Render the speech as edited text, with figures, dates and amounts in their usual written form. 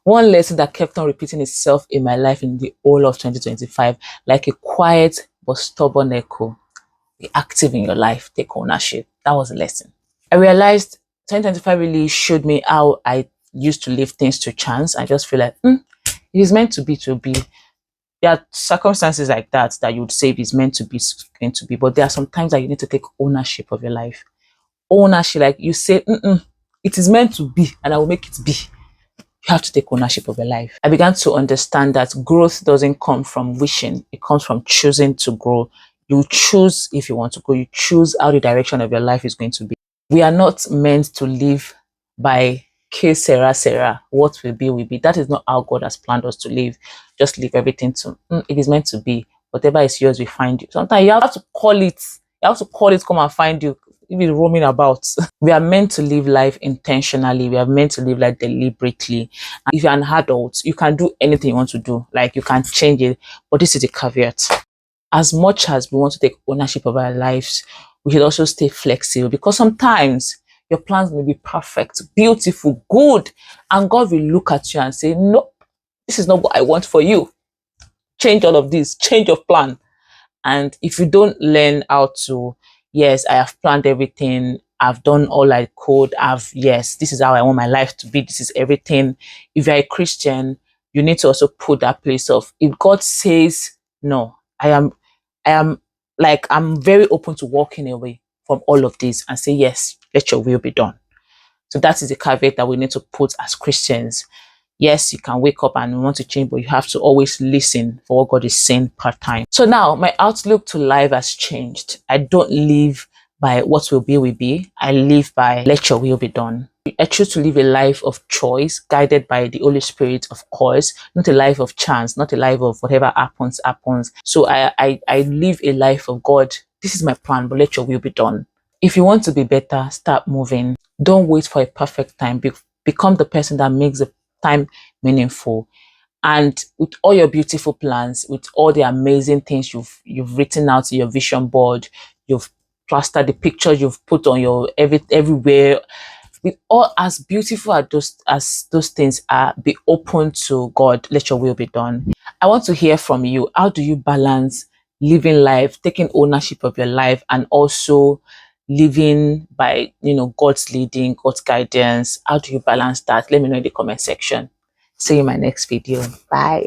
One lesson that kept on repeating itself in my life in the whole of 2025, like a quiet but stubborn echo: be active in your life, take ownership. That was a lesson. I realized 2025 really showed me how I used to leave things to chance. I just feel like it is meant to be to be. There are circumstances like that you would say it is meant to be, going to be, but there are some times that you need to take ownership of your life. Ownership, like you say, it is meant to be, and I will make it be. You have to take ownership of your life. I began to understand that growth doesn't come from wishing, it comes from choosing to grow. You choose if you want to go, you choose how the direction of your life is going to be. We are not meant to live by que sera sera, what will be will be. That is not how God has planned us to live. Just leave everything to it is meant to be. Whatever is yours will find you. Sometimes you have to call it. You have to call it, come and find you. If it's roaming about. We are meant to live life intentionally. We are meant to live life deliberately. And if you're an adult, you can do anything you want to do. Like, you can change it. But this is the caveat. As much as we want to take ownership of our lives, we should also stay flexible, because sometimes your plans may be perfect, beautiful, good, and God will look at you and say, no, this is not what I want for you. Change all of this, change your plan. And if you don't learn how to, yes, I have planned everything, I've done all I could, yes, this is how I want my life to be, this is everything. If you're a Christian, you need to also put that place of, if God says no, I'm very open to walking away from all of this and say, yes, let your will be done. So that is the caveat that we need to put as Christians. Yes, you can wake up and want to change, but you have to always listen for what God is saying part time. So now my outlook to life has changed. I don't live by what will be. I live by let your will be done. I choose to live a life of choice, guided by the Holy Spirit, of course, not a life of chance, not a life of whatever happens. So I live a life of God. This is my plan, but let your will be done. If you want to be better, start moving. Don't wait for a perfect time. Become the person that makes the time meaningful. And with all your beautiful plans, with all the amazing things you've written out in your vision board, you've plastered the pictures you've put on your everywhere, with all as beautiful as those things are, be open to God. Let your will be done. I want to hear from you. How do you balance living life, taking ownership of your life, and also living by God's leading, God's guidance? How do you balance that? Let me know in the comment section. See you in my next video. Bye.